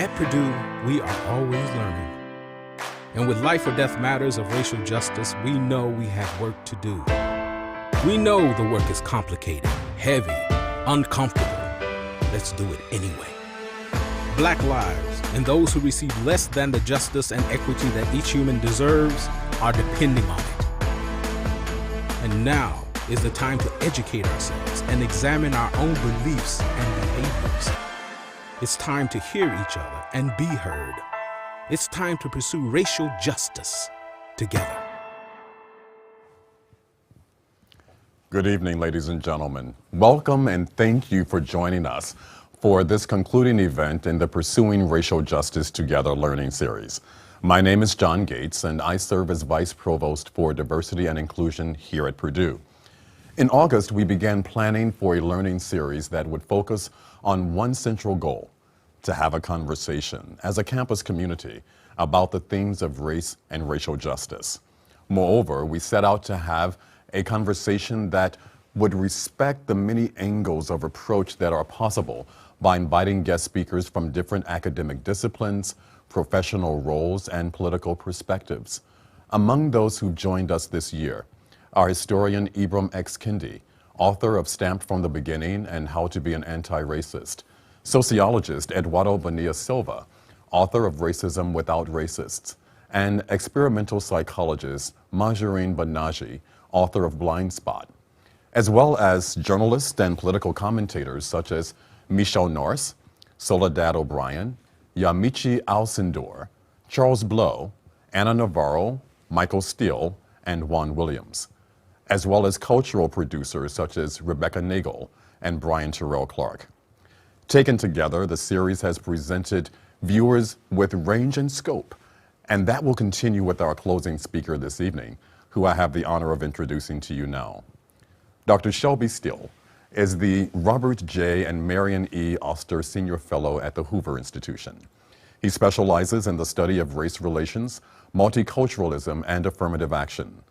At Purdue, we are always learning. And with life or death matters of racial justice, we know we have work to do. We know the work is complicated, heavy, uncomfortable. Let's do it anyway. Black lives and those who receive less than the justice and equity that each human deserves are depending on it. And now is the time to educate ourselves and examine our own beliefs and behaviors. It's time to hear each other and be heard. It's time to pursue racial justice together. Good evening, ladies and gentlemen. Welcome and thank you for joining us for this concluding event in the Pursuing Racial Justice Together learning series. My name is John Gates, and I serve as Vice Provost for Diversity and Inclusion here at Purdue. In August, we began planning for a learning series that would focus on one central goal: to have a conversation as a campus community about the themes of race and racial justice. Moreover, we set out to have a conversation that would respect the many angles of approach that are possible by inviting guest speakers from different academic disciplines, professional roles, and political perspectives. Among those who joined us this year are historian Ibram X. Kendi, author of Stamped from the Beginning and How to Be an Anti-Racist; sociologist Eduardo Bonilla Silva, author of Racism Without Racists; and experimental psychologist Mahjarine Banaji, author of Blind Spot, as well as journalists and political commentators such as Michelle Norris, Soledad O'Brien, Yamiche Alcindor, Charles Blow, Anna Navarro, Michael Steele, and Juan Williams, as well as cultural producers such as Rebecca Nagel and Brian Terrell Clark. Taken together, the series has presented viewers with range and scope, and that will continue with our closing speaker this evening, who I have the honor of introducing to you now. Dr. Shelby Steele is the Robert J. and Marion E. Oster Senior Fellow at the Hoover Institution. He specializes in the study of race relations, multiculturalism, and affirmative action.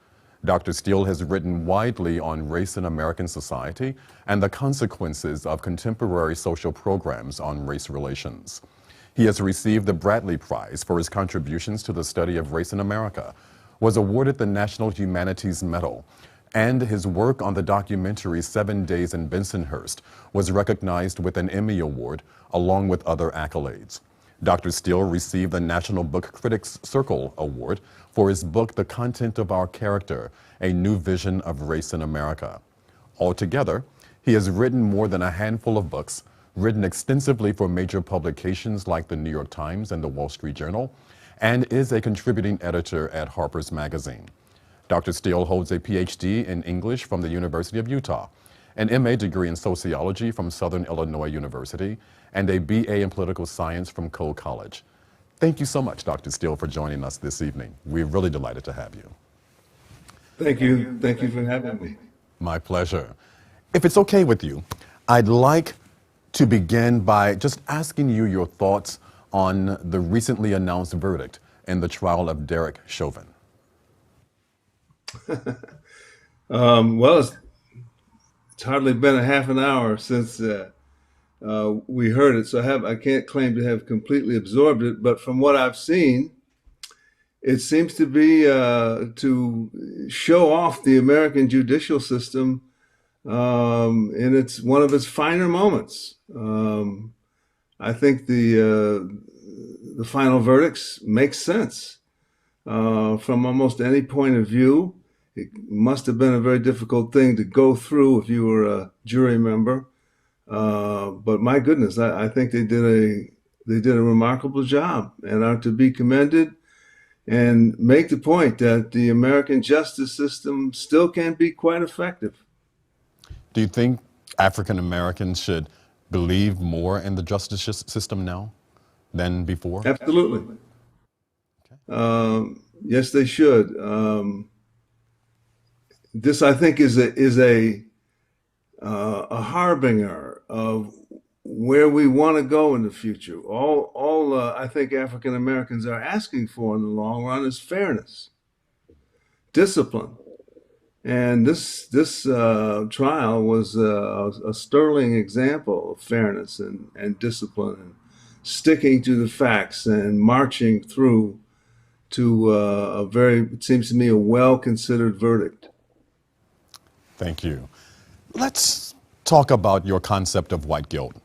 Dr. Steele has written widely on race in American society and the consequences of contemporary social programs on race relations. He has received the Bradley Prize for his contributions to the study of race in America, was awarded the National Humanities Medal, and his work on the documentary 7 Days in Bensonhurst was recognized with an Emmy Award, along with other accolades. Dr. Steele received the National Book Critics Circle Award for his book, The Content of Our Character, A New Vision of Race in America. Altogether, he has written more than a handful of books, written extensively for major publications like the New York Times and the Wall Street Journal, and is a contributing editor at Harper's Magazine. Dr. Steele holds a PhD in English from the University of Utah, an MA degree in sociology from Southern Illinois University, and a BA in political science from Cole College. Thank you so much, Dr. Steele, for joining us this evening. We're really delighted to have you. Thank you. Thank you for having me. My pleasure. If it's okay with you, I'd like to begin by just asking you your thoughts on the recently announced verdict in the trial of Derek Chauvin. Well, it's hardly been a half an hour since we heard it, so I can't claim to have completely absorbed it, but from what I've seen, it seems to be to show off the American judicial system in one of its finer moments. I think the final verdicts make sense from almost any point of view. It must have been a very difficult thing to go through if you were a jury member. But my goodness, I think they did a remarkable job and are to be commended, and make the point that the American justice system still can be quite effective. Do you think African Americans should believe more in the justice system now than before? Absolutely. Okay. Yes, they should. This, I think, is a harbinger of where we want to go in the future. All I think African Americans are asking for in the long run is fairness, discipline, and this trial was a sterling example of fairness and discipline and sticking to the facts and marching through to it seems to me, a well-considered verdict. Thank you. Let's talk about your concept of white guilt.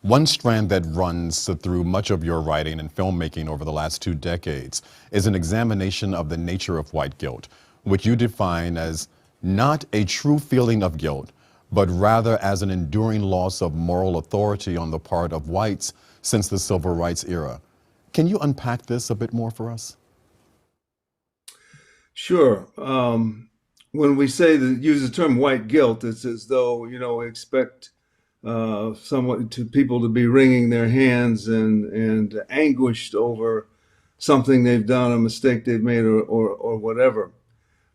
One strand that runs through much of your writing and filmmaking over the last 2 decades is an examination of the nature of white guilt, which you define as not a true feeling of guilt, but rather as an enduring loss of moral authority on the part of whites since the civil rights era. Can you unpack this a bit more for us? Sure. When we use the term white guilt, it's as though, we expect people to be wringing their hands and anguished over something they've done, a mistake they've made, or whatever.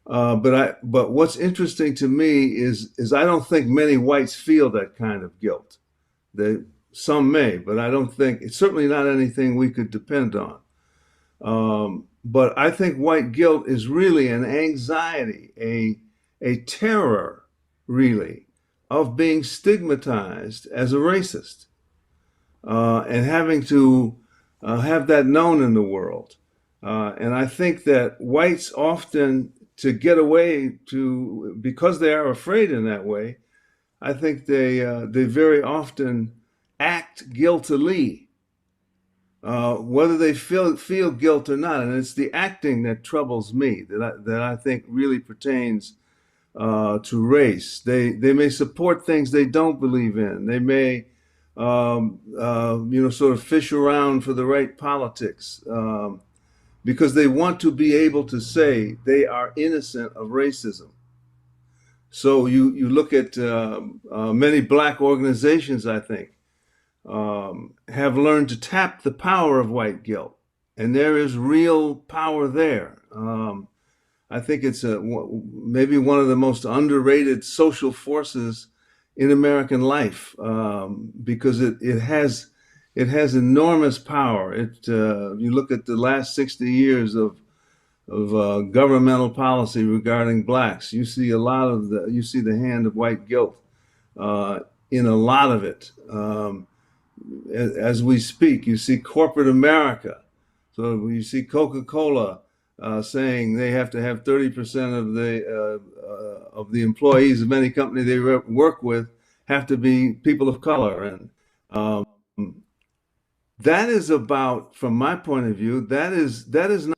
But what's interesting to me is I don't think many whites feel that kind of guilt. Some may, but I don't think it's certainly not anything we could depend on. But I think white guilt is really an anxiety, a terror, really, of being stigmatized as a racist and having to have that known in the world. And I think that whites often, to get away because they are afraid in that way, I think they very often act guiltily. Whether they feel guilt or not, and it's the acting that troubles me, that I think really pertains to race. They may support things they don't believe in. They may, sort of fish around for the right politics because they want to be able to say they are innocent of racism. So you look at many black organizations, I think, have learned to tap the power of white guilt, and there is real power there. I think it's maybe one of the most underrated social forces in American life because it has enormous power. You look at the last 60 years of governmental policy regarding blacks, you see the hand of white guilt in a lot of it. As we speak, you see corporate America. So you see Coca-Cola saying they have to have 30% of the employees of any company they work with have to be people of color, and that is about, from my point of view, that is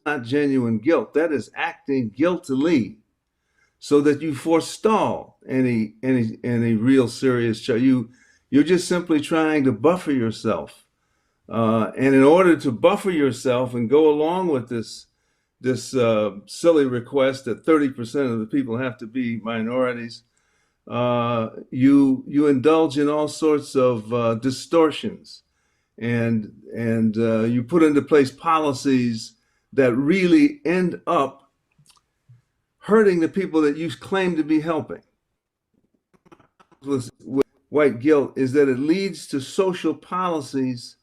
not genuine guilt. That is acting guiltily, so that you forestall any real serious charge. You're just simply trying to buffer yourself. And in order to buffer yourself and go along with this silly request that 30% of the people have to be minorities, you indulge in all sorts of distortions, and you put into place policies that really end up hurting the people that you claim to be helping. With white guilt is that it leads to social policies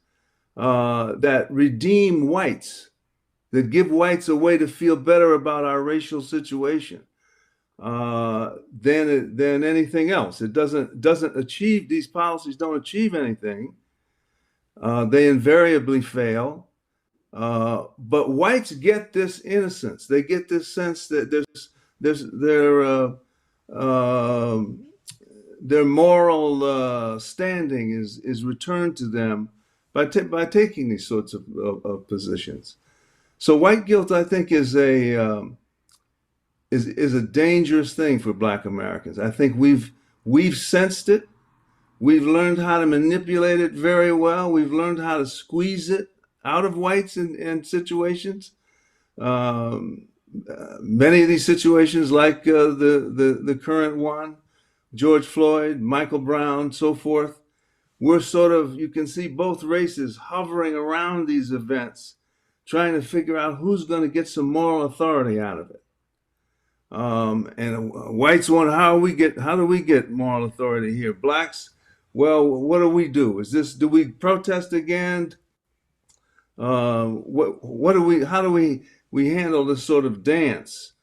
that redeem whites, that give whites a way to feel better about our racial situation than anything else. It doesn't achieve, these policies don't achieve anything. They invariably fail. But whites get this innocence. They get this sense that their moral standing is returned to them by taking these sorts of positions. So white guilt, I think, is a dangerous thing for Black Americans. I think we've sensed it. We've learned how to manipulate it very well. We've learned how to squeeze it out of whites in situations. Many of these situations, like the current one, George Floyd, Michael Brown, so forth, we're sort of, you can see both races hovering around these events, trying to figure out who's going to get some moral authority out of it. And whites want, how do we get moral authority here? Blacks, well, what do? Do we protest again? How do we handle this sort of dance?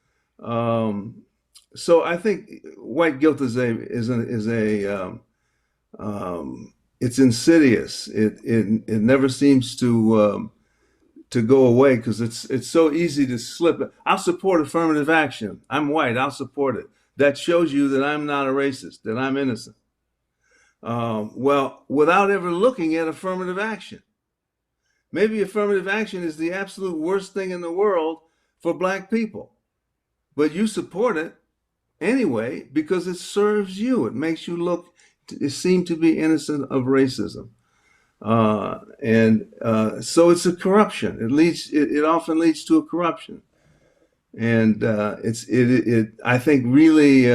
So I think white guilt is a it's insidious. It never seems to go away because it's so easy to slip. I'll support affirmative action. I'm white. I'll support it. That shows you that I'm not a racist, that I'm innocent. Well, without ever looking at affirmative action. Maybe affirmative action is the absolute worst thing in the world for black people, but you support it anyway because it serves you. It makes you look, it seem to be innocent of racism. So it's a corruption. It often leads to a corruption. And I think really,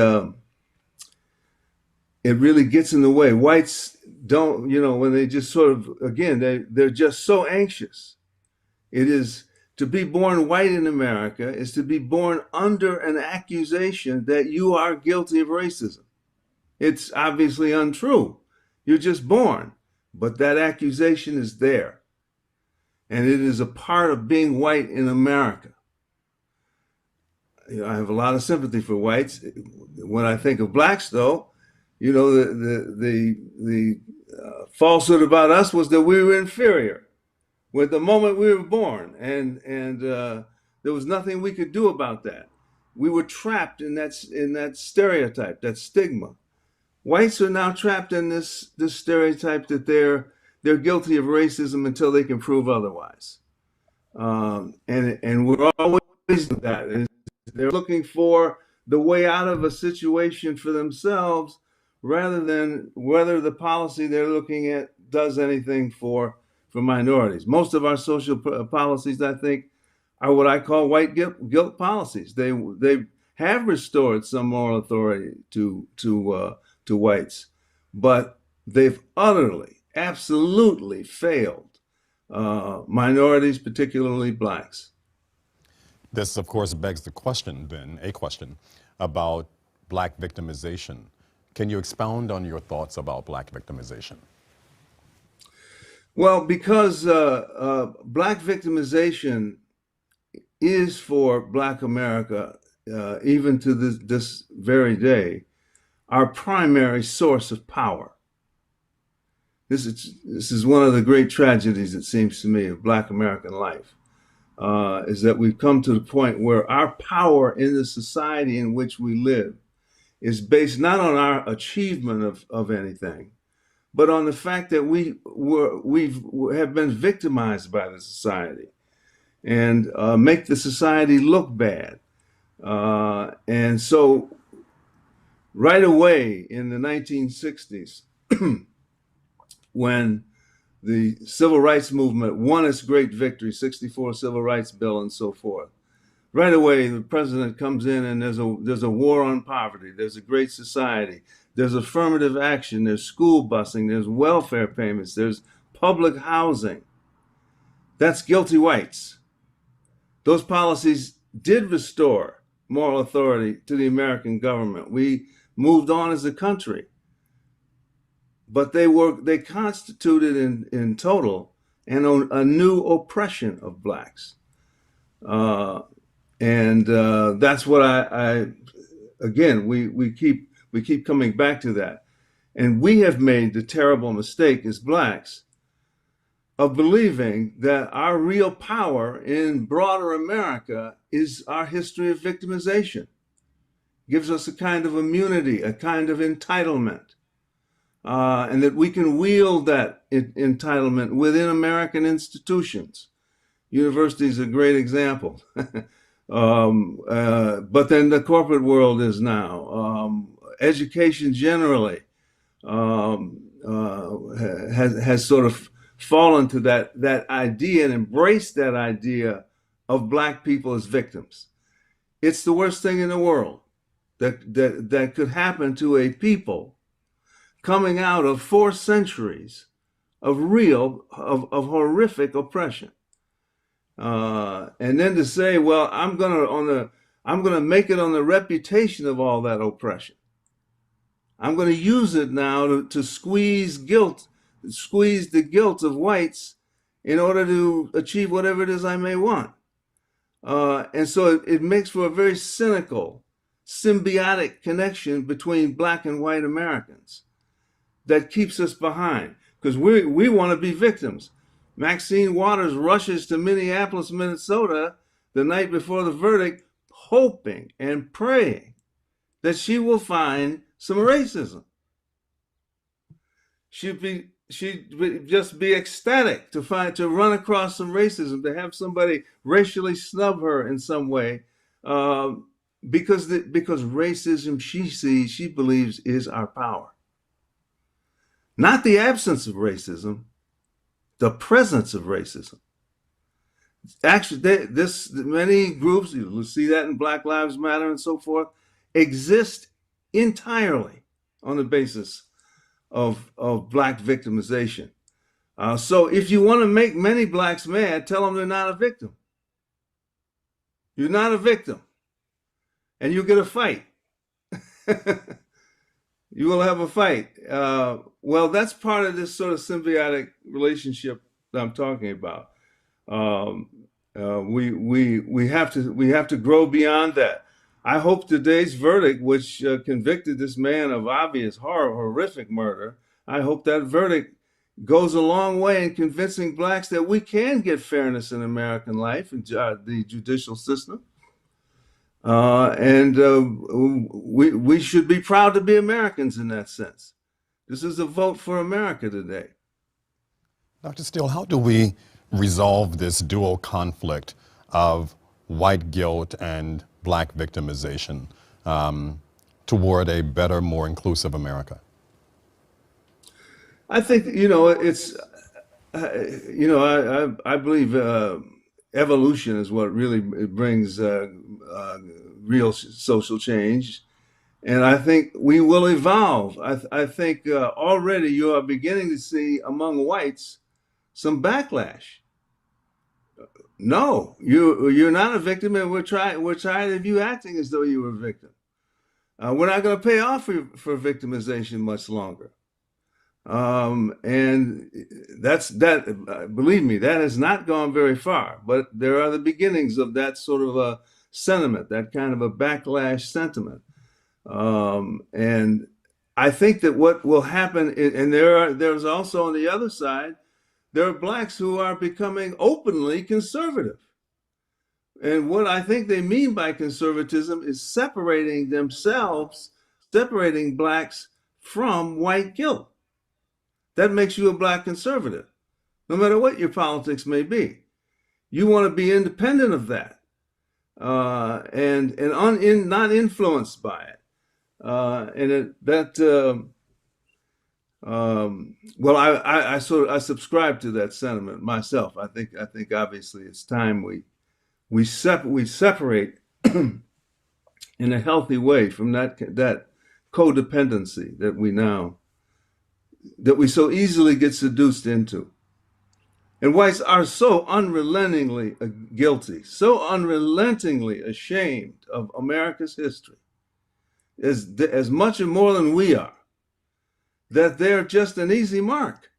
it really gets in the way. Whites don't, when they just sort of, again, they're just so anxious. It is to be born white in America is to be born under an accusation that you are guilty of racism. It's obviously untrue. You're just born, but that accusation is there. And it is a part of being white in America. I have a lot of sympathy for whites. When I think of blacks, though, the falsehood about us was that we were inferior with the moment we were born, and there was nothing we could do about that. We were trapped in that stereotype, that stigma. Whites are now trapped in this stereotype that they're guilty of racism until they can prove otherwise, and we're always doing that. And they're looking for the way out of a situation for themselves, rather than whether the policy they're looking at does anything for minorities. Most of our social policies, I think, are what I call white guilt policies. They have restored some moral authority to whites, but they've utterly, absolutely failed minorities, particularly blacks. This, of course, begs the question, then, a question about black victimization. Can you expound on your thoughts about black victimization? Well, because black victimization is for black America, even to this very day, our primary source of power. This is one of the great tragedies, it seems to me, of black American life. Is that we've come to the point where our power in the society in which we live is based not on our achievement of anything, but on the fact that we have been victimized by the society and make the society look bad. And so right away in the 1960s, when the civil rights movement won its great victory, 64 Civil Rights Bill and so forth. Right away, the president comes in and there's a war on poverty. There's a great society. There's affirmative action. There's school busing. There's welfare payments. There's public housing. That's guilty whites. Those policies did restore moral authority to the American government. We moved on as a country. But they constituted in total a new oppression of blacks. That's what again, we keep coming back to that. And we have made the terrible mistake as blacks of believing that our real power in broader America is our history of victimization. It gives us a kind of immunity, a kind of entitlement. And that we can wield that entitlement within American institutions. University is a great example. But then the corporate world is now. Education generally has sort of fallen to that idea and embraced that idea of black people as victims. It's the worst thing in the world that could happen to a people coming out of 4 centuries of horrific oppression. And then to say, well, I'm gonna make it on the reputation of all that oppression. I'm gonna use it now to squeeze the guilt of whites in order to achieve whatever it is I may want. And so it makes for a very cynical, symbiotic connection between black and white Americans that keeps us behind. because we want to be victims. Maxine Waters rushes to Minneapolis, Minnesota the night before the verdict, hoping and praying that she will find some racism. She'd just be ecstatic to run across some racism, to have somebody racially snub her in some way, because racism she believes is our power, not the absence of racism, the presence of racism. Actually, many groups, you'll see that in Black Lives Matter and so forth, exist entirely on the basis of black victimization. So if you want to make many blacks mad, tell them they're not a victim. You're not a victim, and you'll get a fight. You will have a fight. Well, that's part of this sort of symbiotic relationship that I'm talking about. We have to grow beyond that. I hope today's verdict, which convicted this man of obvious horrific murder, I hope that verdict goes a long way in convincing blacks that we can get fairness in American life and the judicial system. We should be proud to be Americans in that sense. This is a vote for America today. Dr. Steele, how do we resolve this dual conflict of white guilt and black victimization toward a better, more inclusive America? I think, it's, I believe evolution is what really brings real social change. And I think we will evolve. I think already you are beginning to see among whites some backlash. No, you're not a victim, and we're tired of you acting as though you were a victim. We're not going to pay off for victimization much longer. And believe me, that has not gone very far, but there are the beginnings of that sort of a sentiment, that kind of a backlash sentiment. And I think that what will happen, and there's also on the other side, there are blacks who are becoming openly conservative. And what I think they mean by conservatism is separating blacks from white guilt. That makes you a black conservative, no matter what your politics may be. You want to be independent of that, and not influenced by it. I subscribe to that sentiment myself. I think obviously it's time we separate in a healthy way from that codependency that we so easily get seduced into. And whites are so unrelentingly guilty, so unrelentingly ashamed of America's history, as much or more than we are, that they're just an easy mark.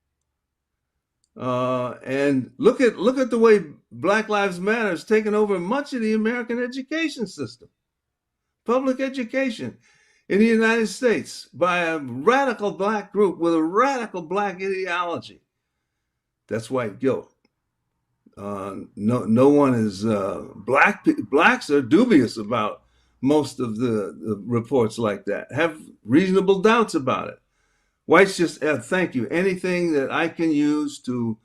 And look at the way Black Lives Matter has taken over much of the American education system, public education in the United States, by a radical black group with a radical black ideology. That's white guilt. No one is blacks are dubious about most of the reports like that, have reasonable doubts about it. Whites just thank you. Anything that I can use to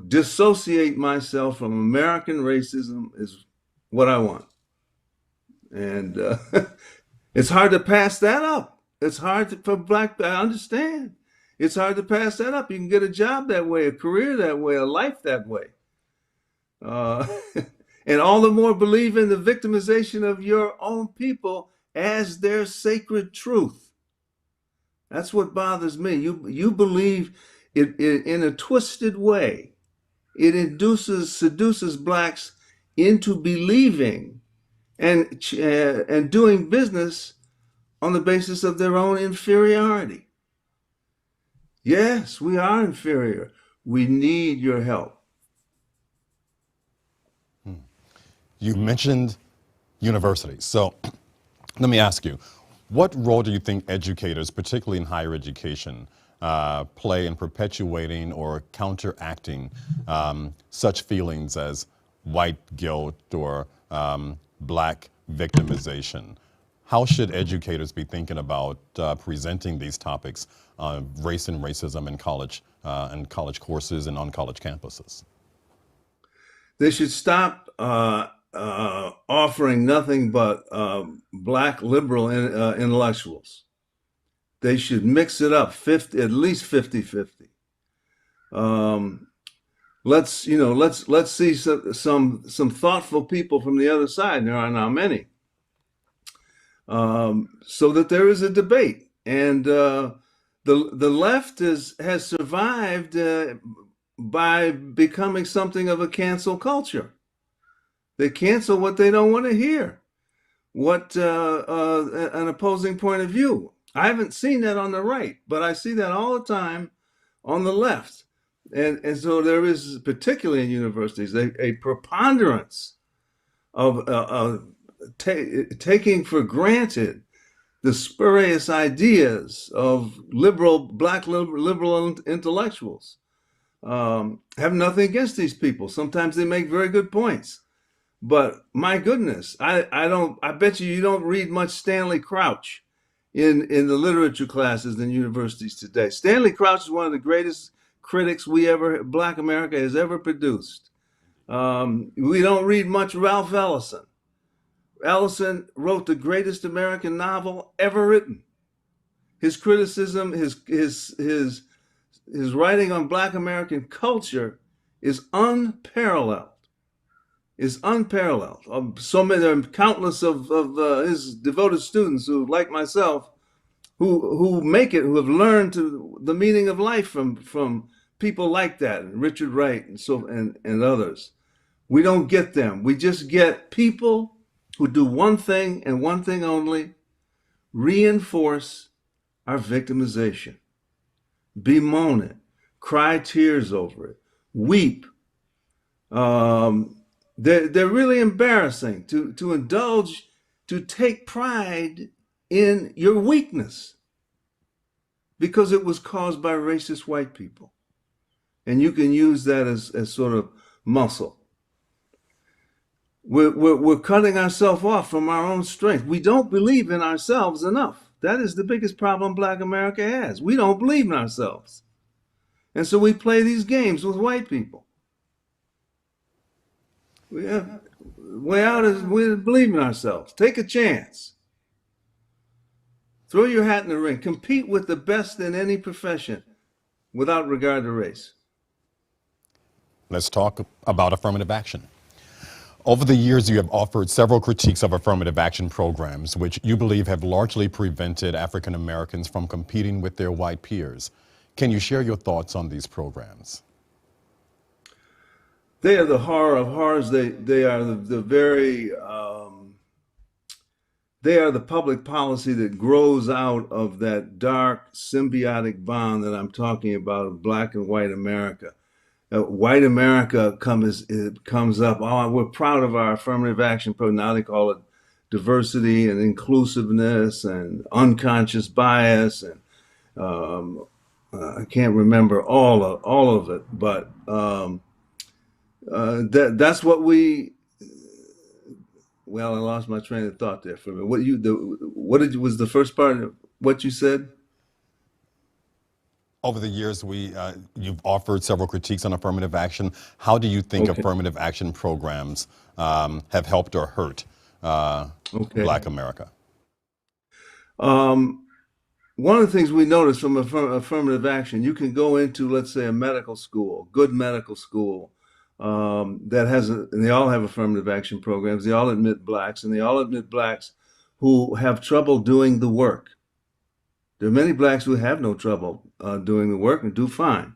dissociate myself from American racism is what I want. And it's hard to pass that up. It's hard for black, I understand. It's hard to pass that up. You can get a job that way, a career that way, a life that way. And all the more believe in the victimization of your own people as their sacred truth. That's what bothers me. You believe it in a twisted way. It seduces blacks into believing and doing business on the basis of their own inferiority. Yes, we are inferior. We need your help. You mentioned universities. So let me ask you, what role do you think educators, particularly in higher education, play in perpetuating or counteracting such feelings as white guilt or black victimization? How should educators be thinking about presenting these topics, race and racism in college courses and on college campuses? They should stop offering nothing but black liberal intellectuals. They should mix it up, 50, at least 50-50. Let's see some thoughtful people from the other side. And there are now many, so that there is a debate. And the left has survived by becoming something of a cancel culture. They cancel what they don't want to hear, what an opposing point of view. I haven't seen that on the right, but I see that all the time on the left. And so there is, particularly in universities, a preponderance of taking for granted the spurious ideas of black liberal intellectuals. Have nothing against these people. Sometimes they make very good points. But my goodness, I bet you don't read much Stanley Crouch in the literature classes in universities today. Stanley Crouch is one of the greatest critics Black America has ever produced. We don't read much Ralph Ellison. Ellison wrote the greatest American novel ever written. His criticism, his writing on Black American culture is unparalleled. So many, there are countless of his devoted students who, like myself, who have learned the meaning of life from people like that, Richard Wright and others. We don't get them. We just get people who do one thing and one thing only: reinforce our victimization, bemoan it, cry tears over it, weep. They're really embarrassing to indulge, to take pride in your weakness because it was caused by racist white people. And you can use that as sort of muscle. We're cutting ourselves off from our own strength. We don't believe in ourselves enough. That is the biggest problem Black America has. We don't believe in ourselves. And so we play these games with white people. Way out is we believe in ourselves. Take a chance. Throw your hat in the ring. Compete with the best in any profession without regard to race. Let's talk about affirmative action. Over the years, you have offered several critiques of affirmative action programs, which you believe have largely prevented African Americans from competing with their white peers. Can you share your thoughts on these programs? They are the horror of horrors. They are they are the public policy that grows out of that dark symbiotic bond that I'm talking about of Black and white America. White America comes up. Oh, we're proud of our affirmative action program. Now they call it diversity and inclusiveness and unconscious bias, and I can't remember all of it, but that's what we. Well, I lost my train of thought there for a minute. Was the first part of what you said? Over the years, you've offered several critiques on affirmative action. How do you think affirmative action programs have helped or hurt Black America? One of the things we notice from affirmative action, you can go into, let's say, a medical school, good medical school, and they all have affirmative action programs. They all admit Blacks, and they all admit Blacks who have trouble doing the work. There are many Blacks who have no trouble doing the work and do fine.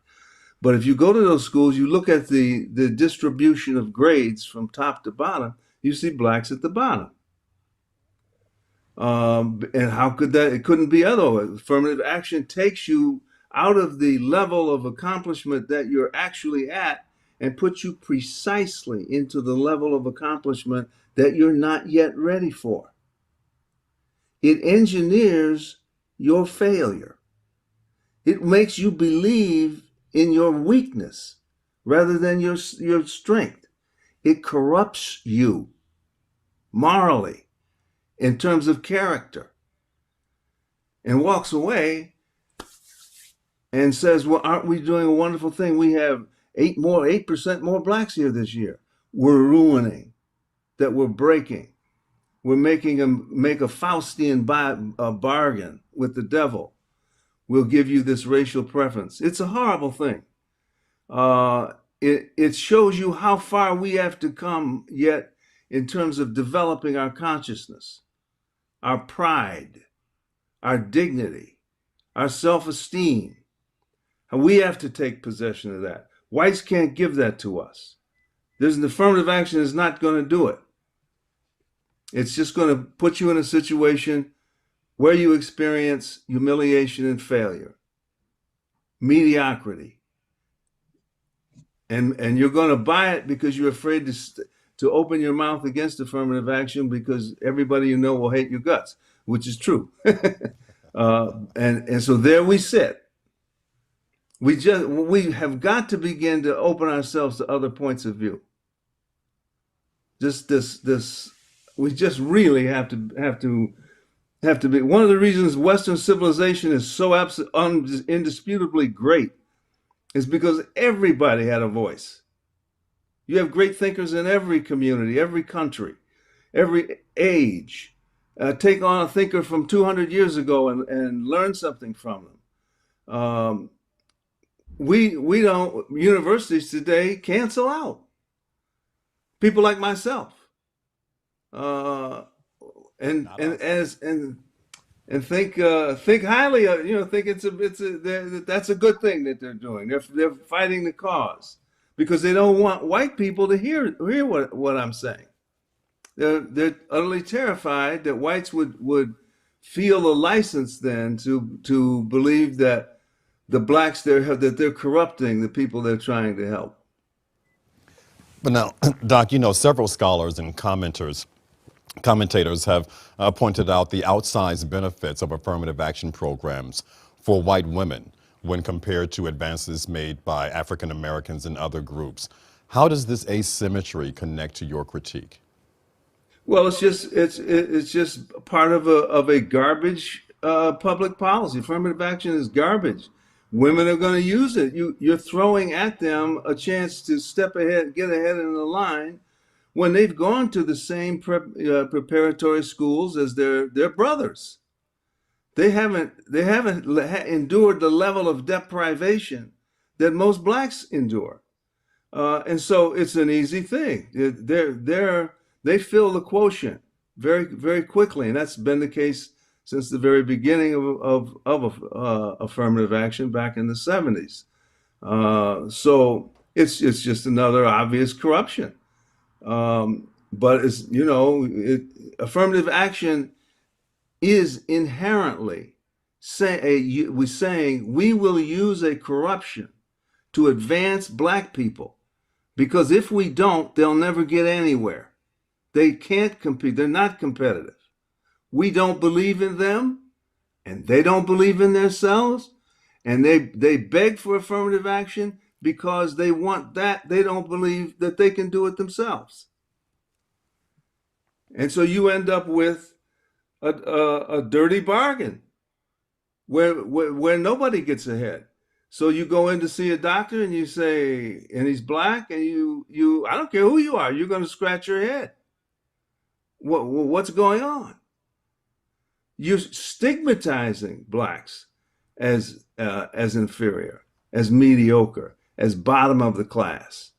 But if you go to those schools, you look at the distribution of grades from top to bottom, you see Blacks at the bottom. And how could that? It couldn't be otherwise. Affirmative action takes you out of the level of accomplishment that you're actually at and puts you precisely into the level of accomplishment that you're not yet ready for. It engineers your failure. It makes you believe in your weakness rather than your strength. It corrupts you morally in terms of character and walks away and says, well, aren't we doing a wonderful thing? We have 8% more blacks here this year. We're ruining, that we're breaking. We're making them make a Faustian bargain with the devil. We'll give you this racial preference. It's a horrible thing. It shows you how far we have to come yet in terms of developing our consciousness, our pride, our dignity, our self-esteem. And we have to take possession of that. Whites can't give that to us. There's an affirmative action is not going to do it. It's just going to put you in a situation where you experience humiliation and failure, mediocrity. And you're going to buy it because you're afraid to open your mouth against affirmative action because everybody you know will hate your guts, which is true. And so there we sit. We have got to begin to open ourselves to other points of view. We just really have to be. One of the reasons Western civilization is so indisputably great is because everybody had a voice. You have great thinkers in every community, every country, every age. Take on a thinker from 200 years ago and learn something from them. We don't, universities today cancel out people like myself. And think highly of, think that's a good thing that they're doing. They're fighting the cause because they don't want white people to hear what I'm saying. They're utterly terrified that whites would feel a license then to believe that the blacks that they're corrupting the people they're trying to help. But now, Doc, several scholars and commentators have pointed out the outsized benefits of affirmative action programs for white women when compared to advances made by African Americans and other groups. How does this asymmetry connect to your critique? Well, it's just part of a garbage public policy. Affirmative action is garbage. Women are going to use it. You're throwing at them a chance to step ahead, get ahead in the line, when they've gone to the same preparatory schools as their brothers. They haven't endured the level of deprivation that most blacks endure, and so it's an easy thing. They fill the quotient very, very quickly, and that's been the case since the very beginning of affirmative action back in the 70s. So it's just another obvious corruption. But it's, affirmative action is inherently saying we will use a corruption to advance black people, because if we don't, they'll never get anywhere. They can't compete. They're not competitive. We don't believe in them, and they don't believe in themselves, and they beg for affirmative action because they want that. They don't believe that they can do it themselves. And so you end up with a dirty bargain where nobody gets ahead. So you go in to see a doctor and you say, and he's black, and you I don't care who you are, you're going to scratch your head. What's going on? You're stigmatizing blacks as inferior, as mediocre, as bottom of the class.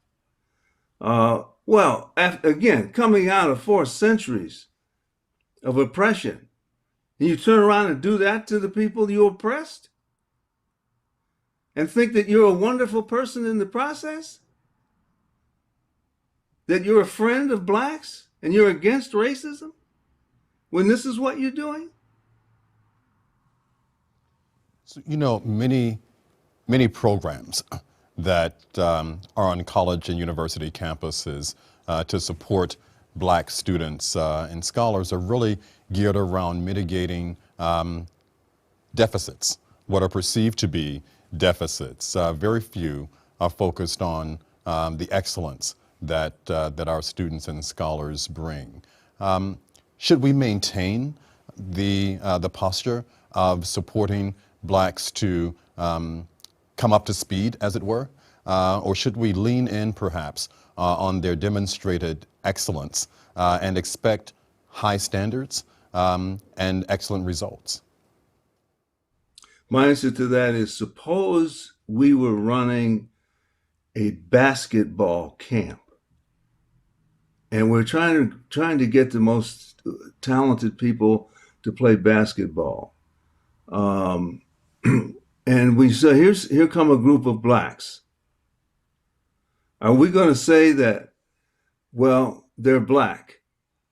Well, again, coming out of 4 centuries of oppression, and you turn around and do that to the people you oppressed, and think that you're a wonderful person in the process, that you're a friend of blacks, and you're against racism, when this is what you're doing? So, many programs that are on college and university campuses to support black students and scholars are really geared around mitigating deficits what are perceived to be deficits. Very few are focused on the excellence that our students and scholars bring. Should we maintain the posture of supporting blacks to come up to speed, as it were? Or should we lean in, perhaps, on their demonstrated excellence and expect high standards and excellent results? My answer to that is, suppose we were running a basketball camp and we're trying to get the most talented people to play basketball. And we say, here come a group of blacks. Are we going to say that, well, they're black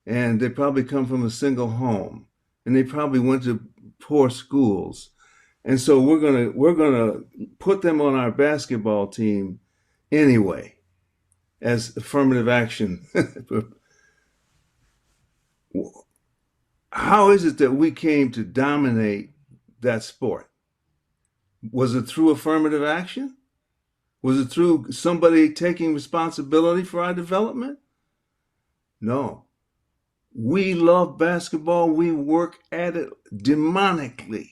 and they probably come from a single home and they probably went to poor schools, and so we're gonna put them on our basketball team anyway as affirmative action? How is it that we came to dominate that sport? Was it through affirmative action? Was it through somebody taking responsibility for our development? No. We love basketball. We work at it demonically.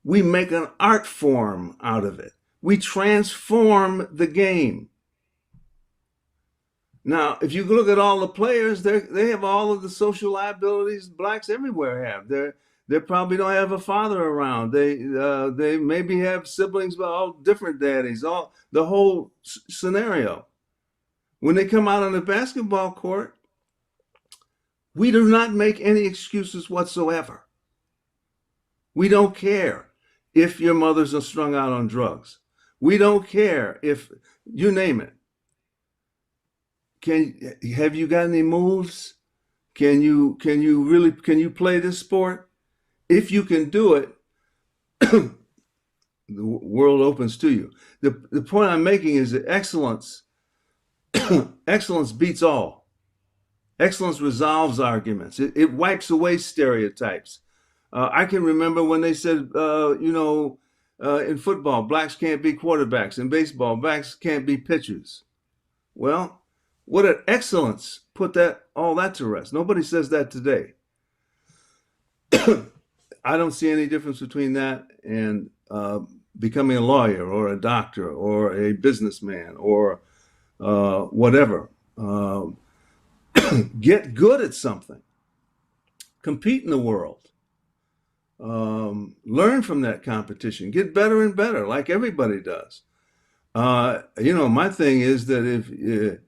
We make an art form out of it. We transform the game. Now, if you look at all the players, they have all of the social liabilities blacks everywhere have. They probably don't have a father around. They maybe have siblings, but all different daddies. All the whole scenario. When they come out on the basketball court, we do not make any excuses whatsoever. We don't care if your mother's strung out on drugs. We don't care if you name it. Have you got any moves? Can you play this sport? If you can do it, the world opens to you. The point I'm making is that excellence beats all. Excellence resolves arguments. It wipes away stereotypes. I can remember when they said, in football, blacks can't be quarterbacks. In baseball, blacks can't be pitchers. Well, what an excellence put all that to rest. Nobody says that today. I don't see any difference between that and becoming a lawyer or a doctor or a businessman or whatever. Get good at something. Compete in the world. Learn from that competition. Get better and better, like everybody does. My thing is that if it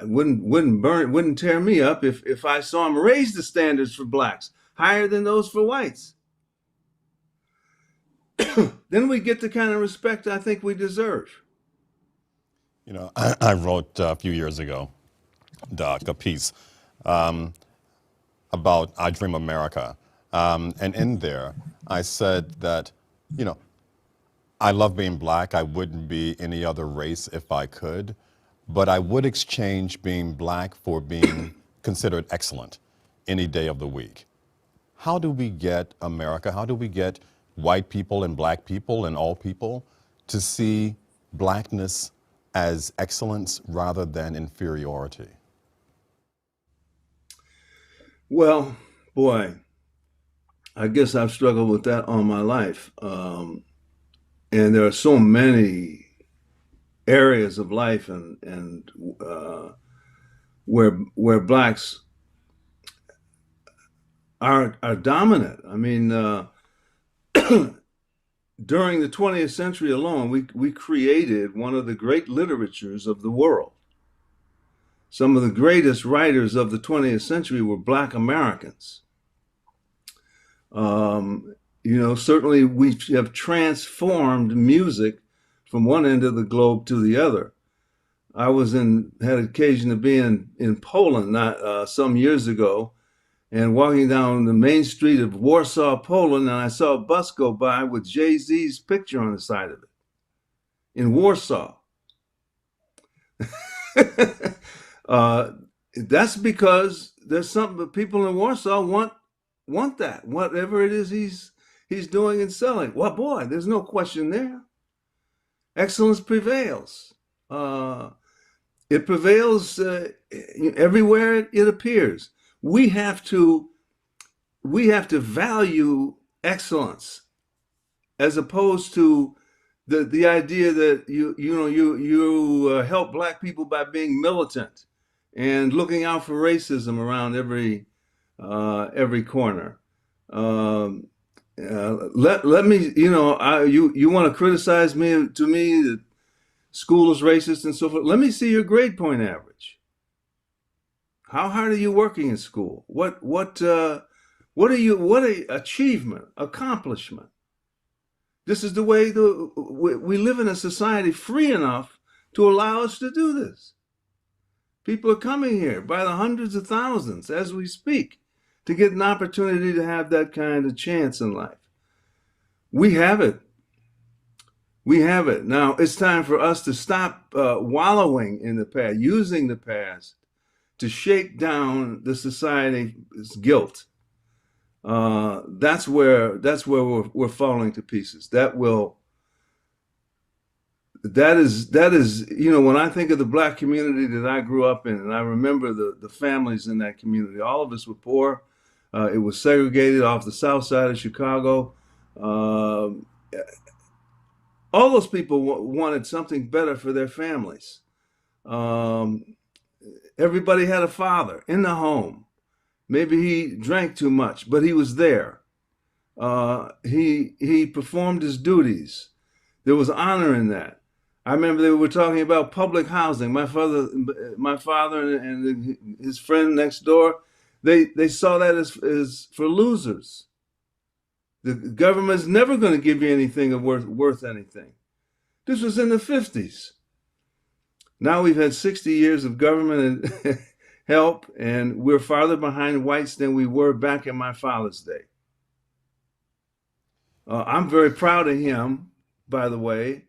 wouldn't tear me up if I saw them raise the standards for blacks higher than those for whites. Then we get the kind of respect I think we deserve. I wrote a few years ago, Doc, a piece about I Dream America. And in there, I said that, I love being black. I wouldn't be any other race if I could, but I would exchange being black for being considered excellent any day of the week. How do we get America, how do we get white people and black people and all people to see blackness as excellence rather than inferiority? Well, boy, I guess I've struggled with that all my life. And there are so many areas of life and where blacks are dominant. I mean, during the 20th century alone, we created one of the great literatures of the world. Some of the greatest writers of the 20th century were black Americans. Certainly we have transformed music from one end of the globe to the other. I had occasion to be in Poland not some years ago, and walking down the main street of Warsaw, Poland, and I saw a bus go by with Jay-Z's picture on the side of it in Warsaw. That's because there's something that people in Warsaw want that. Whatever it is he's doing and selling. Well, boy, there's no question there. Excellence prevails. Uh, it prevails everywhere it appears. We have to value excellence as opposed to the idea that you help black people by being militant and looking out for racism around every corner. Um, let me, you want to criticize me to me that school is racist and so forth. Let me see your grade point average. How hard are you working in school? What achievement, accomplishment? This is the way we live in a society free enough to allow us to do this. People are coming here by the hundreds of thousands as we speak to get an opportunity to have that kind of chance in life. We have it. We have it. Now it's time for us to stop wallowing in the past, using the past to shake down the society's guilt. That's where we're falling to pieces. That is when I think of the black community that I grew up in, and I remember the families in that community. All of us were poor. It was segregated off the south side of Chicago. All those people wanted something better for their families. Everybody had a father in the home. Maybe he drank too much, but he was there. He performed his duties. There was honor in that. I remember they were talking about public housing. My father and his friend next door, they saw that as for losers. The government's never going to give you anything worth anything. This was in the 50s. Now we've had 60 years of government help, and we're farther behind whites than we were back in my father's day. I'm very proud of him, by the way.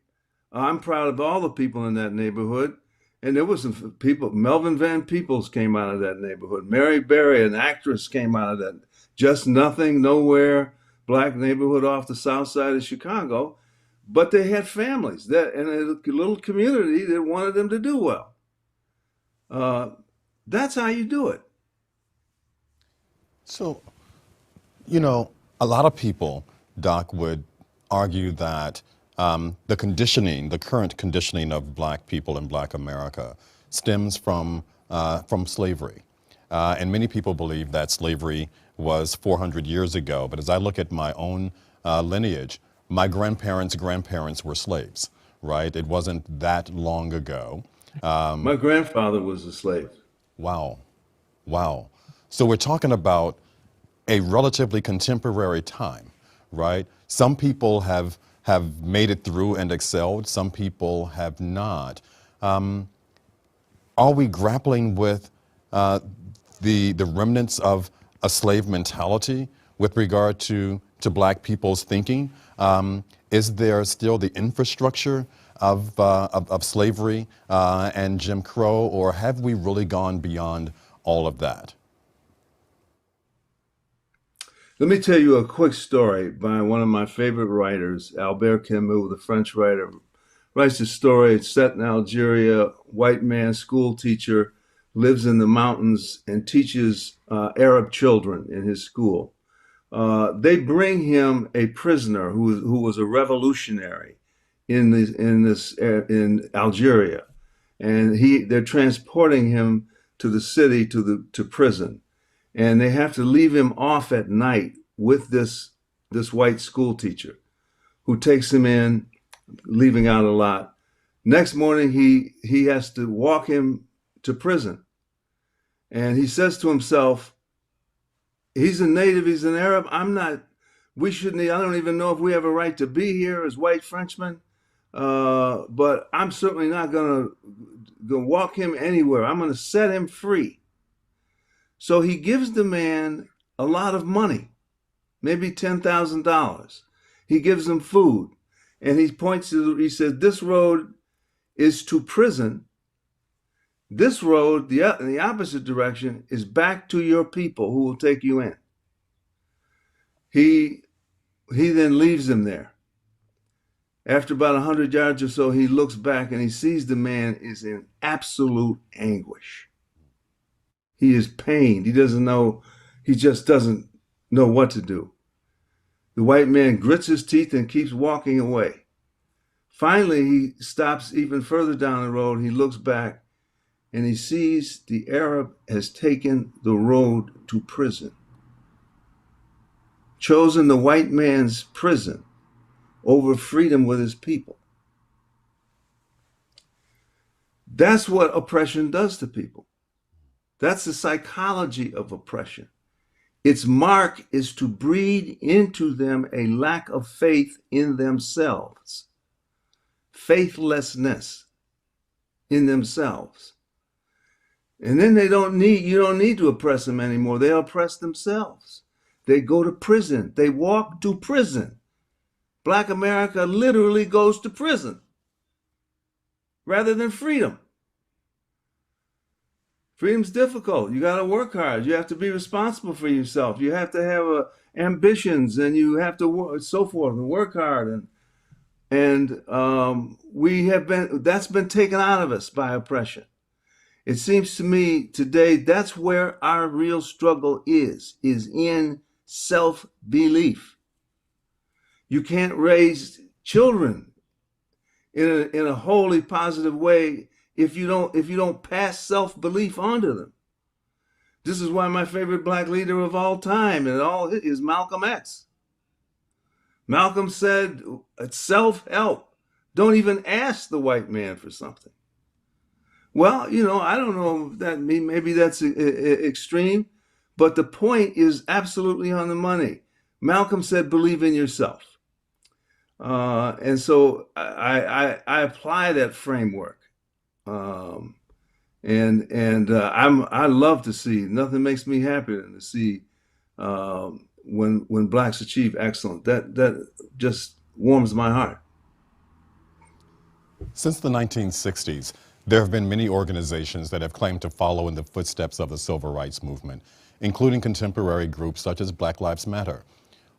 I'm proud of all the people in that neighborhood. And there was some people, Melvin Van Peebles came out of that neighborhood. Mary Berry, an actress, came out of that. Just Nothing, Nowhere, black neighborhood off the south side of Chicago. But they had families and a little community that wanted them to do well. That's how you do it. So, a lot of people, Doc, would argue that the current conditioning of black people in black America stems from slavery. And many people believe that slavery was 400 years ago. But as I look at my own lineage, my grandparents were slaves, right? It wasn't that long ago. My grandfather was a slave. Wow. Wow. So we're talking about a relatively contemporary time, right? Some people have made it through and excelled. Some people have not. Are we grappling with the remnants of a slave mentality with regard to black people's thinking? Is there still the infrastructure of slavery and Jim Crow, or have we really gone beyond all of that? Let me tell you a quick story by one of my favorite writers, Albert Camus, the French writer. Writes a story. It's set in Algeria. White man, school teacher, lives in the mountains and teaches Arab children in his school. They bring him a prisoner who was a revolutionary in Algeria, and they're transporting him to the city to prison, and they have to leave him off at night with this white school teacher, who takes him in, leaving out a lot. Next morning, he has to walk him to prison, and he says to himself, he's a native, he's an Arab. We shouldn't, I don't even know if we have a right to be here as white Frenchmen. But I'm certainly not going to walk him anywhere. I'm going to set him free. So he gives the man a lot of money, maybe $10,000. He gives him food, and he says, this road is to prison. This road, in the opposite direction, is back to your people who will take you in. He he then leaves him there. After about 100 yards or so, he looks back and he sees the man is in absolute anguish. He is pained. He just doesn't know what to do. The white man grits his teeth and keeps walking away. Finally, he stops even further down the road. He looks back and he sees the Arab has taken the road to prison, chosen the white man's prison over freedom with his people. That's what oppression does to people. That's the psychology of oppression. Its mark is to breed into them a lack of faith in themselves, faithlessness in themselves. And then you don't need to oppress them anymore. They oppress themselves. They go to prison. They walk to prison. Black America literally goes to prison rather than freedom. Freedom's difficult. You got to work hard. You have to be responsible for yourself. You have to have ambitions, and you have to work, so forth, and work hard. And that's been taken out of us by oppression. It seems to me today that's where our real struggle is in self-belief. You can't raise children in a wholly positive way if you don't pass self-belief onto them. This is why my favorite black leader of all time is Malcolm X. Malcolm said, self-help. Don't even ask the white man for something. Well, I don't know if maybe that's extreme, but the point is absolutely on the money. Malcolm said, believe in yourself. And so I apply that framework. I love to see, nothing makes me happier than to see when blacks achieve excellence. That just warms my heart. Since the 1960s, there have been many organizations that have claimed to follow in the footsteps of the civil rights movement, including contemporary groups such as Black Lives Matter.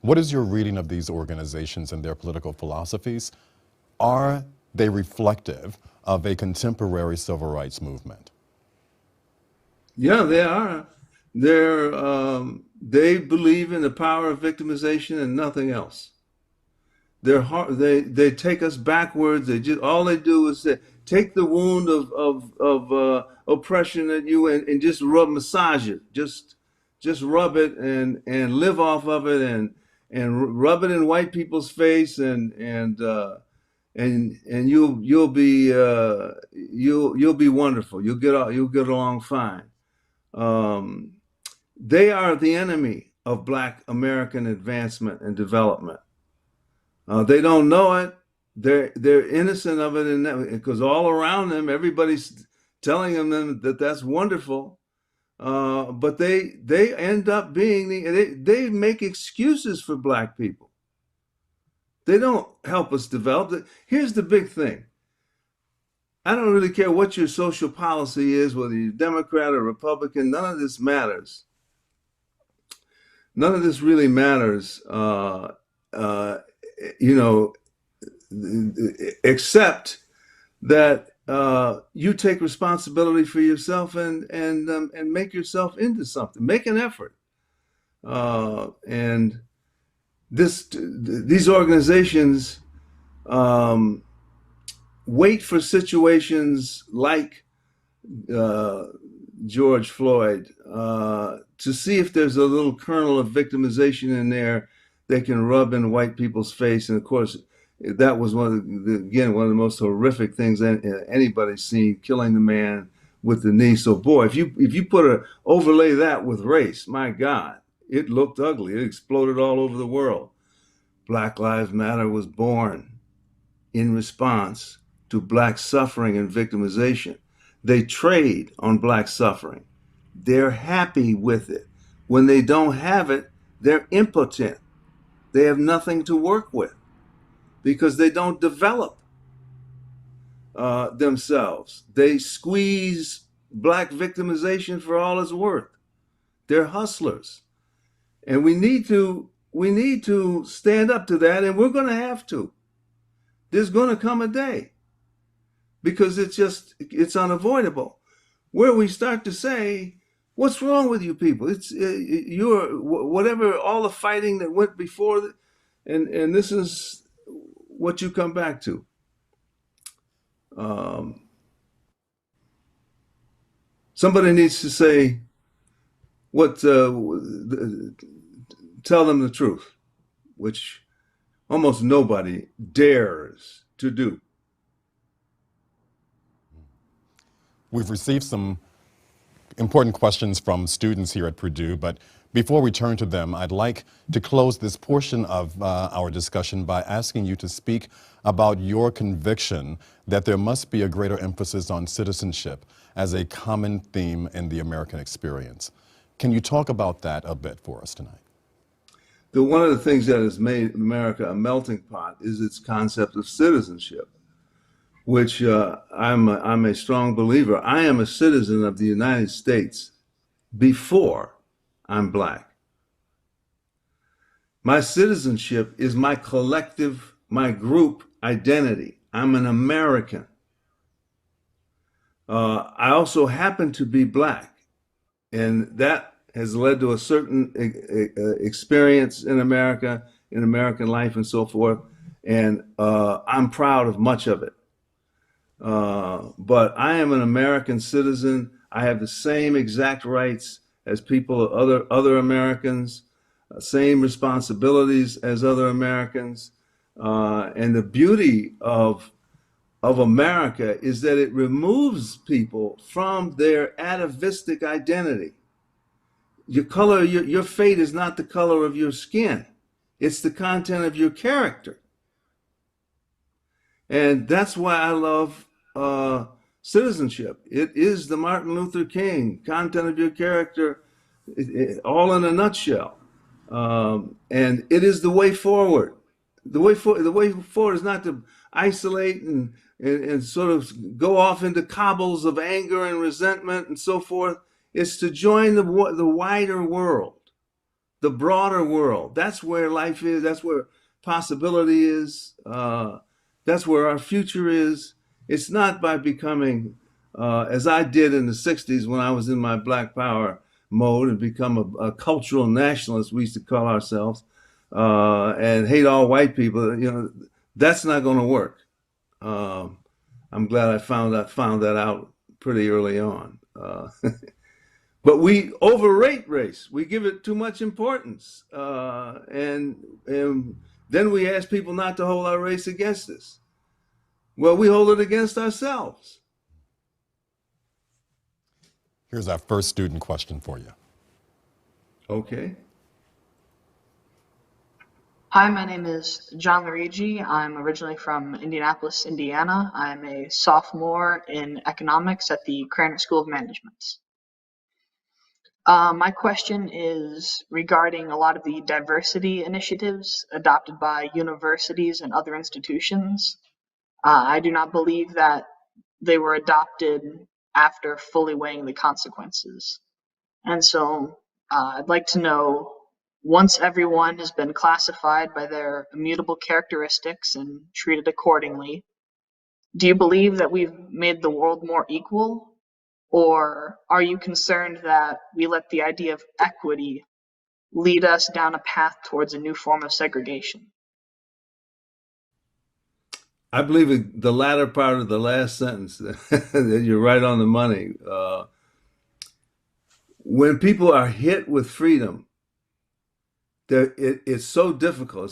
What is your reading of these organizations and their political philosophies? Are they reflective of a contemporary civil rights movement? Yeah, they are. They believe in the power of victimization and nothing else. They take us backwards. All they do is take the wound of oppression at you and just massage it. Just rub it and live off of it and rub it in white people's face and you'll be wonderful. You'll get along fine. They are the enemy of Black American advancement and development. They don't know it. They're innocent of it, because all around them, everybody's telling them that that's wonderful. But they end up being they make excuses for black people. They don't help us develop. Here's the big thing. I don't really care what your social policy is, whether you're Democrat or Republican. None of this matters. None of this really matters. Except that you take responsibility for yourself and make yourself into something. Make an effort. And these organizations wait for situations like George Floyd to see if there's a little kernel of victimization in there they can rub in white people's face. And of course, that was one of the most horrific things anybody's seen, killing the man with the knee. So boy, if you overlay that with race, my God, it looked ugly. It exploded all over the world. Black Lives Matter was born in response to black suffering and victimization. They trade on black suffering. They're happy with it. When they don't have it, they're impotent. They have nothing to work with because they don't develop themselves. They squeeze black victimization for all it's worth. They're hustlers. And we need to we need to stand up to that, and we're going to have to. There's going to come a day because it's unavoidable where we start to say, what's wrong with you people? It's you're whatever all the fighting that went before, and this is what you come back to. Um, Somebody needs to say what tell them the truth, which almost nobody dares to do. We've received some important questions from students here at Purdue, but before we turn to them, I'd like to close this portion of our discussion by asking you to speak about your conviction that there must be a greater emphasis on citizenship as a common theme in the American experience. Can you talk about that a bit for us tonight? One of the things that has made America a melting pot is its concept of citizenship, which I'm a strong believer. I am a citizen of the United States before I'm black. My citizenship is my collective, my group identity. I'm an American. I also happen to be black, and that has led to a certain experience in America, in American life, and so forth. And I'm proud of much of it. But I am an American citizen. I have the same exact rights as people, other Americans, same responsibilities as other Americans. And the beauty of America is that it removes people from their atavistic identity. Your color, your fate is not the color of your skin. It's the content of your character. And that's why I love citizenship. It is the Martin Luther King content of your character, all in a nutshell. And it is the way forward. The way forward is not to isolate and sort of go off into cobbles of anger and resentment and so forth. It's to join the wider world, the broader world. That's where life is. That's where possibility is. That's where our future is. It's not by becoming, as I did in the 60s when I was in my Black Power mode and become a cultural nationalist, we used to call ourselves, and hate all white people. That's not going to work. I'm glad I found that out pretty early on. But we overrate race. We give it too much importance. And then we ask people not to hold our race against us. Well, we hold it against ourselves. Here's our first student question for you. Okay. Hi, my name is John Luigi. I'm originally from Indianapolis, Indiana. I'm a sophomore in economics at the Krannert School of Management. My question is regarding a lot of the diversity initiatives adopted by universities and other institutions. I do not believe that they were adopted after fully weighing the consequences. And so I'd like to know, once everyone has been classified by their immutable characteristics and treated accordingly, do you believe that we've made the world more equal? Or are you concerned that we let the idea of equity lead us down a path towards a new form of segregation? I believe the latter part of the last sentence, that you're right on the money. When people are hit with freedom, it's so difficult,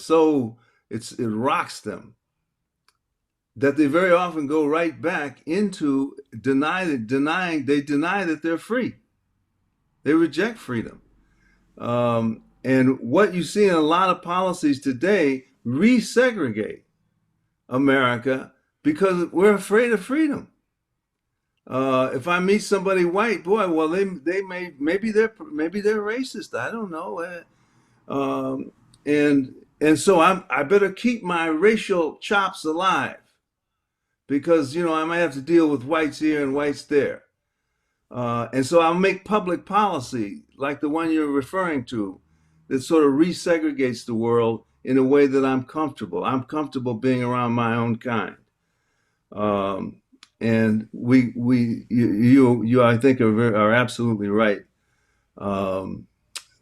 it rocks them, that they very often go right back into denying that they're free. They reject freedom. And what you see in a lot of policies today resegregate America because we're afraid of freedom. If I meet somebody white, boy, well, maybe they're racist. I don't know. And so I better keep my racial chops alive because I might have to deal with whites here and whites there. And so I'll make public policy like the one you're referring to that sort of resegregates the world in a way that I'm comfortable. I'm comfortable being around my own kind. Um, and you, I think are absolutely right. Um,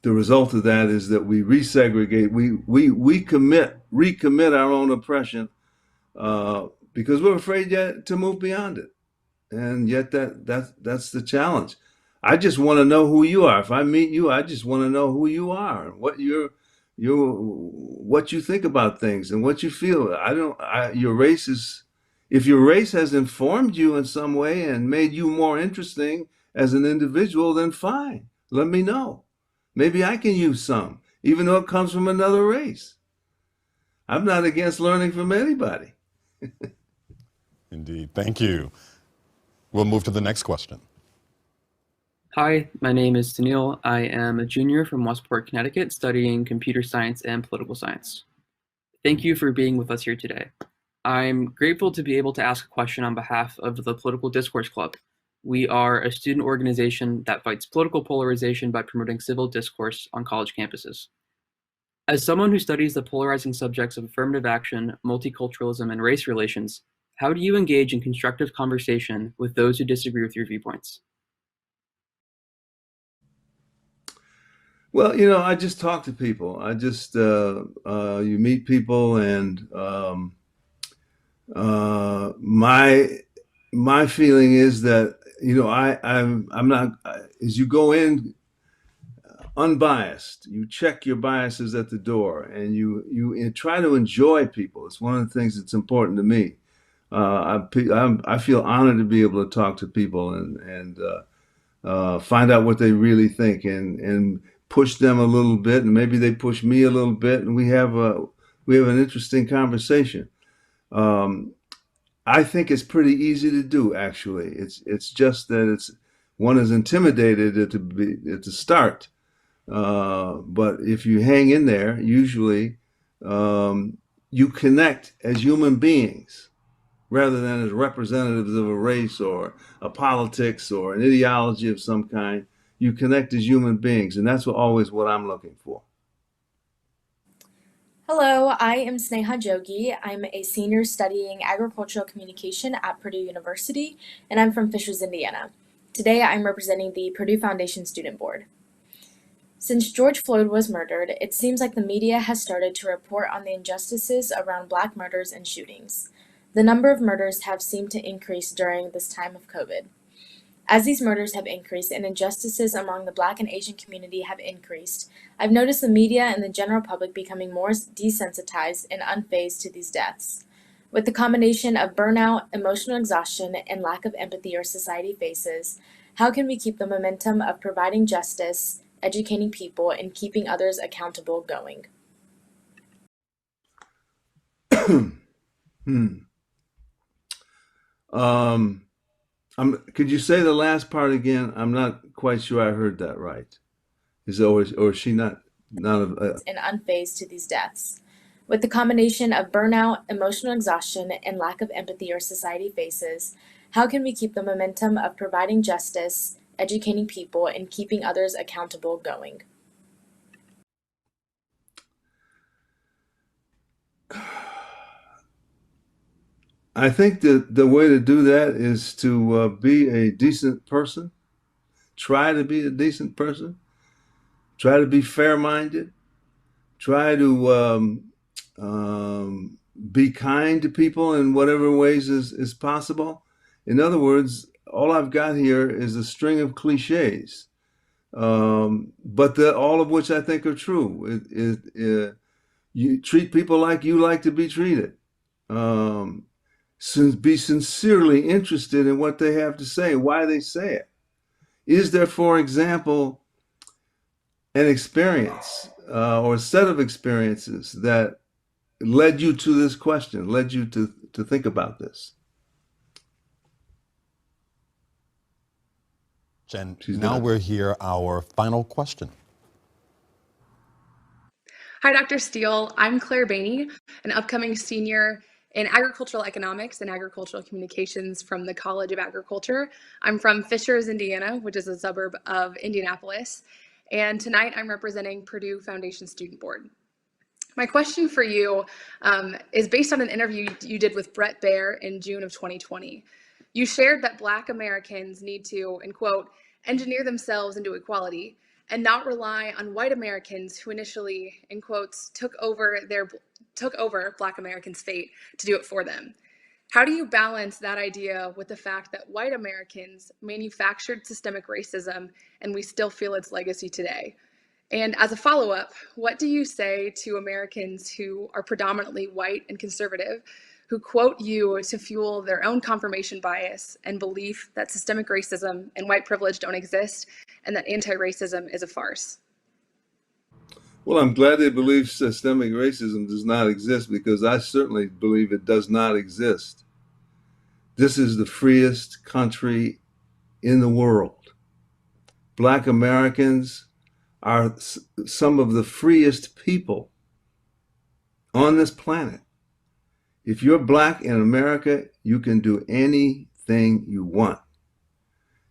the result of that is that we resegregate. We recommit our own oppression because we're afraid yet to move beyond it. And yet that's the challenge. I just want to know who you are. If I meet you, I just want to know who you are, what what you think about things and what you feel. Your race is, if your race has informed you in some way and made you more interesting as an individual, then fine. Let me know. Maybe I can use some, even though it comes from another race. I'm not against learning from anybody. Indeed. Thank you. We'll move to the next question. Hi, my name is Sunil. I am a junior from Westport, Connecticut, studying computer science and political science. Thank you for being with us here today. I'm grateful to be able to ask a question on behalf of the Political Discourse Club. We are a student organization that fights political polarization by promoting civil discourse on college campuses. As someone who studies the polarizing subjects of affirmative action, multiculturalism, and race relations, how do you engage in constructive conversation with those who disagree with your viewpoints? Well, I just talk to people. I just you meet people, and my feeling is that I'm not, as you go in unbiased, you check your biases at the door, and you try to enjoy people. It's one of the things that's important to me. I feel honored to be able to talk to people and find out what they really think and push them a little bit, and maybe they push me a little bit, and we have an interesting conversation. Um, I think it's pretty easy to do. Actually, it's just that one is intimidated at the start, but if you hang in there, usually you connect as human beings rather than as representatives of a race or a politics or an ideology of some kind. You connect as human beings, and that's always what I'm looking for. Hello, I am Sneha Jogi. I'm a senior studying agricultural communication at Purdue University, and I'm from Fishers, Indiana. Today, I'm representing the Purdue Foundation Student Board. Since George Floyd was murdered, it seems like the media has started to report on the injustices around Black murders and shootings. The number of murders have seemed to increase during this time of COVID. As these murders have increased and injustices among the Black and Asian community have increased, I've noticed the media and the general public becoming more desensitized and unfazed to these deaths. With the combination of burnout, emotional exhaustion, and lack of empathy our society faces, how can we keep the momentum of providing justice, educating people, and keeping others accountable going? um, could you say the last part again? I'm not quite sure I heard that right. Or is she not and unfazed to these deaths? With the combination of burnout, emotional exhaustion, and lack of empathy our society faces, how can we keep the momentum of providing justice, educating people, and keeping others accountable going? I think that the way to do that is to be a decent person. Try to be a decent person. Try to be fair-minded. Try to be kind to people in whatever ways is possible. In other words, all I've got here is a string of cliches, but all of which I think are true. You treat people like you like to be treated. Um, be sincerely interested in what they have to say, why they say it. Is there, for example, an experience or a set of experiences that led you to this question, led you to think about this? Jen, now we're here, our final question. Hi, Dr. Steele. I'm Claire Bainey, an upcoming senior in agricultural economics and agricultural communications from the College of Agriculture. I'm from Fishers, Indiana, which is a suburb of Indianapolis. and tonight I'm representing Purdue Foundation Student Board. My question for you is based on an interview you did with Brett Baer in June of 2020. You shared that Black Americans need to, and quote, engineer themselves into equality and not rely on white Americans who initially, in quotes, took over Black Americans' fate to do it for them. How do you balance that idea with the fact that white Americans manufactured systemic racism and we still feel its legacy today? And as a follow-up, what do you say to Americans who are predominantly white and conservative, who quote you to fuel their own confirmation bias and belief that systemic racism and white privilege don't exist and that anti-racism is a farce? Well, I'm glad they believe systemic racism does not exist, because I certainly believe it does not exist. This is the freest country in the world. Black Americans are some of the freest people on this planet. If you're Black in America, you can do anything you want.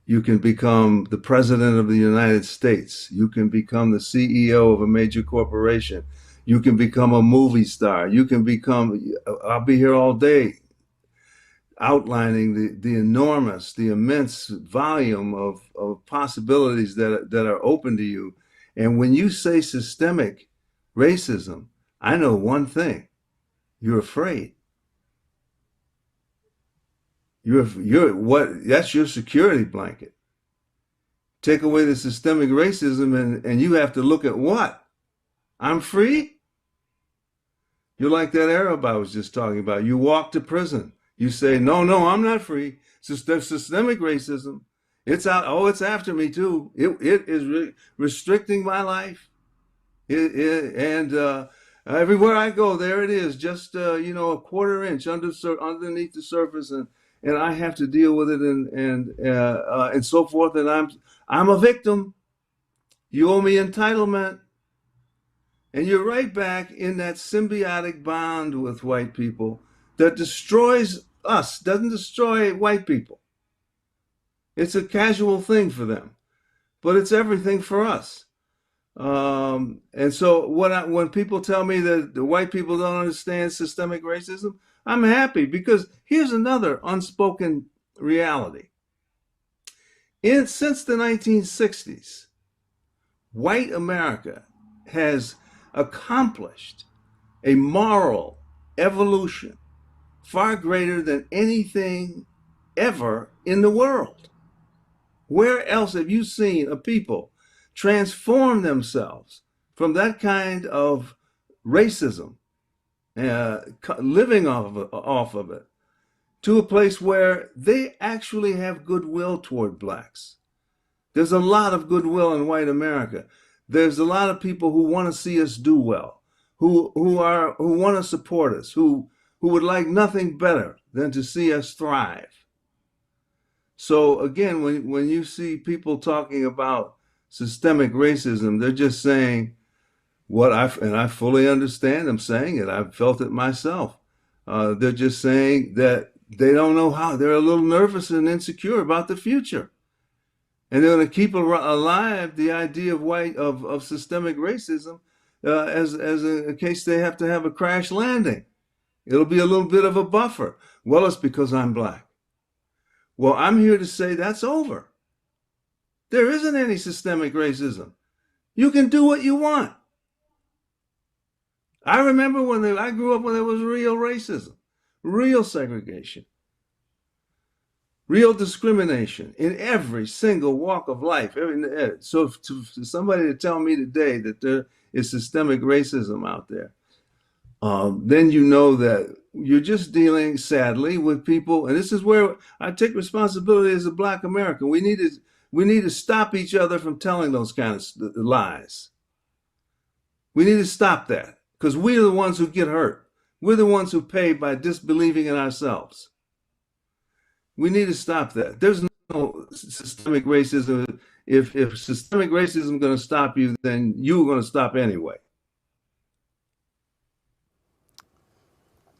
You can become the President of the United States. You can become the CEO of a major corporation. You can become a movie star. You can become, I'll be here all day outlining the enormous, the immense volume of possibilities that are open to you. And when you say systemic racism, I know one thing: you're afraid. That's your security blanket. Take away the systemic racism and you have to look at what? I'm free? You're like that Arab I was just talking about. You walk to prison. You say, no, I'm not free. Systemic racism. It's out. Oh, it's after me too. It is restricting my life. Everywhere I go, there it is, just a quarter inch underneath the surface, and I have to deal with it and so forth. And I'm a victim. You owe me entitlement. And you're right back in that symbiotic bond with white people that destroys us, doesn't destroy white people. It's a casual thing for them, but it's everything for us. And so when people tell me that the white people don't understand systemic racism, I'm happy, because here's another unspoken reality. Since the 1960s, white America has accomplished a moral evolution far greater than anything ever in the world. Where else have you seen a people transform themselves from that kind of racism, living off of it, to a place where they actually have goodwill toward blacks? There's a lot of goodwill in white America. There's a lot of people who want to see us do well, who want to support us, who would like nothing better than to see us thrive. So again, when you see people talking about systemic racism, they're just saying and I fully understand them saying it. I've felt it myself. They're just saying that they don't know how. They're a little nervous and insecure about the future. And they're going to keep alive the idea of systemic racism in case they have to have a crash landing. It'll be a little bit of a buffer. Well, it's because I'm Black. Well, I'm here to say that's over. There isn't any systemic racism. You can do what you want. I remember I grew up when there was real racism, real segregation, real discrimination in every single walk of life. So for somebody to tell me today that there is systemic racism out there, then you know that you're just dealing, sadly, with people. And this is where I take responsibility as a Black American. We need to stop each other from telling those kinds of lies. We need to stop that, because we're the ones who get hurt. We're the ones who pay by disbelieving in ourselves. We need to stop that. There's no systemic racism. If systemic racism is going to stop you, then you're going to stop anyway.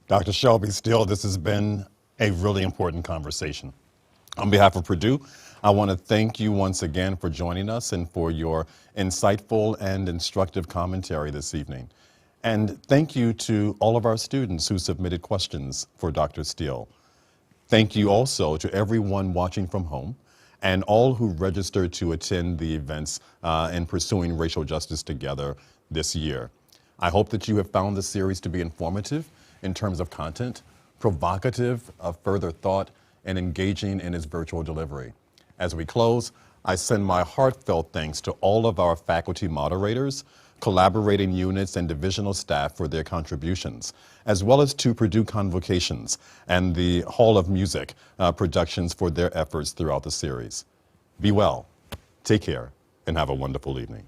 Dr. Shelby Steele, this has been a really important conversation. On behalf of Purdue, I want to thank you once again for joining us and for your insightful and instructive commentary this evening. And thank you to all of our students who submitted questions for Dr. Steele. Thank you also to everyone watching from home and all who registered to attend the events in Pursuing Racial Justice Together this year. I hope that you have found the series to be informative in terms of content, provocative of further thought, and engaging in its virtual delivery. As we close, I send my heartfelt thanks to all of our faculty moderators, collaborating units, and divisional staff for their contributions, as well as to Purdue Convocations and the Hall of Music Productions for their efforts throughout the series. Be well, take care, and have a wonderful evening.